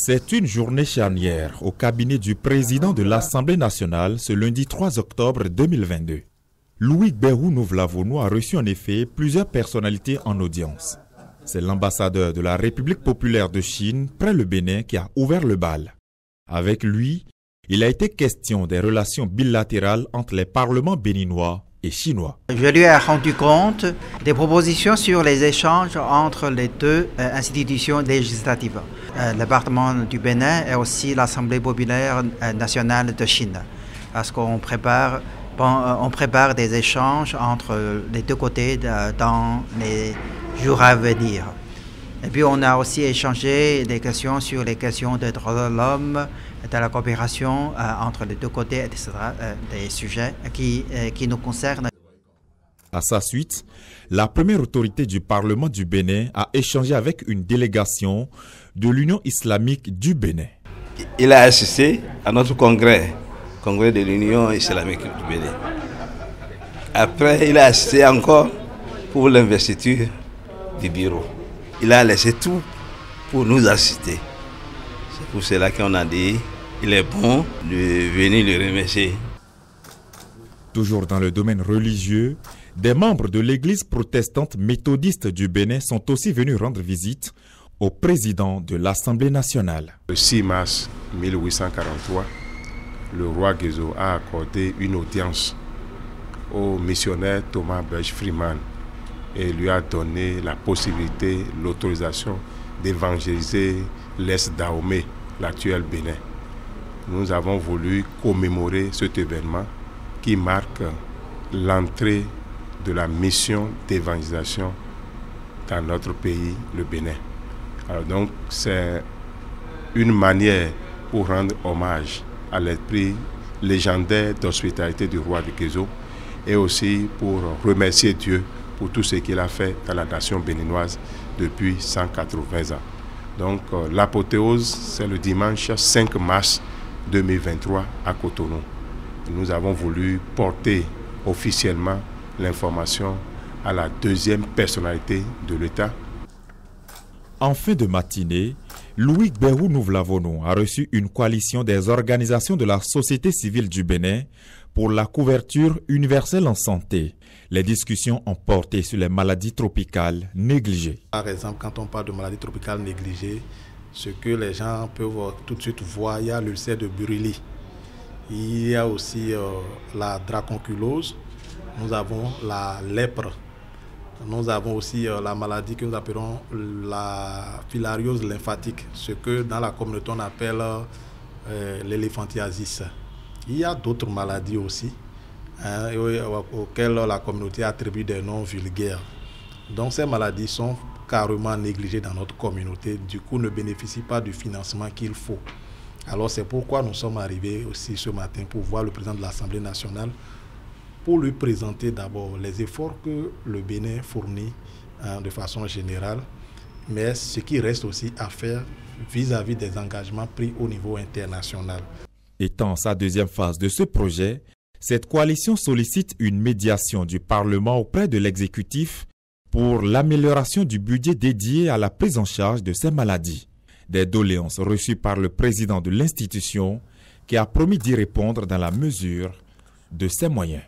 C'est une journée charnière au cabinet du président de l'Assemblée nationale ce lundi 3 octobre 2022. Louis Gbèrou Novlavono a reçu en effet plusieurs personnalités en audience. C'est l'ambassadeur de la République populaire de Chine près le Bénin qui a ouvert le bal. Avec lui, il a été question des relations bilatérales entre les parlements béninois et chinois. Je lui ai rendu compte des propositions sur les échanges entre les deux institutions législatives, le Parlement du Bénin et aussi l'Assemblée populaire nationale de Chine, parce qu'on prépare des échanges entre les deux côtés dans les jours à venir. Et puis on a aussi échangé des questions sur les questions des droits de l'homme, de la coopération entre les deux côtés, etc., des sujets qui nous concernent. À sa suite, la première autorité du Parlement du Bénin a échangé avec une délégation de l'Union islamique du Bénin. Il a assisté à notre congrès de l'Union islamique du Bénin. Après, il a assisté encore pour l'investiture du bureau. Il a laissé tout pour nous assister. C'est pour cela qu'on a dit il est bon de venir le remercier. Toujours dans le domaine religieux, des membres de l'église protestante méthodiste du Bénin sont aussi venus rendre visite au président de l'Assemblée nationale. Le 6 mars 1843, le roi Guézo a accordé une audience au missionnaire Thomas Burch Freeman et lui a donné la possibilité, l'autorisation d'évangéliser l'Est Dahomey, l'actuel Bénin. Nous avons voulu commémorer cet événement qui marque l'entrée de la mission d'évangélisation dans notre pays, le Bénin. Alors donc, c'est une manière pour rendre hommage à l'esprit légendaire d'hospitalité du roi de Guézo et aussi pour remercier Dieu pour tout ce qu'il a fait dans la nation béninoise depuis 180 ans. Donc l'apothéose, c'est le dimanche 5 mars 2023 à Cotonou. Nous avons voulu porter officiellement l'information à la deuxième personnalité de l'État. En fin de matinée, Louis Gbèrou Novlavono a reçu une coalition des organisations de la société civile du Bénin pour la couverture universelle en santé. Les discussions ont porté sur les maladies tropicales négligées. Par exemple, quand on parle de maladies tropicales négligées, ce que les gens peuvent tout de suite voir, il y a l'ulcère de Buruli. Il y a aussi la dracunculose, nous avons la lèpre, nous avons aussi la maladie que nous appelons la filariose lymphatique, ce que dans la communauté on appelle l'éléphantiasis. Il y a d'autres maladies aussi auxquelles la communauté attribue des noms vulgaires. Donc ces maladies sont carrément négligées dans notre communauté, du coup ne bénéficient pas du financement qu'il faut. Alors c'est pourquoi nous sommes arrivés aussi ce matin pour voir le président de l'Assemblée nationale, pour lui présenter d'abord les efforts que le Bénin fournit de façon générale, mais ce qui reste aussi à faire vis-à-vis des engagements pris au niveau international. Étant sa deuxième phase de ce projet, cette coalition sollicite une médiation du Parlement auprès de l'exécutif pour l'amélioration du budget dédié à la prise en charge de ces maladies. Des doléances reçues par le président de l'institution qui a promis d'y répondre dans la mesure de ses moyens.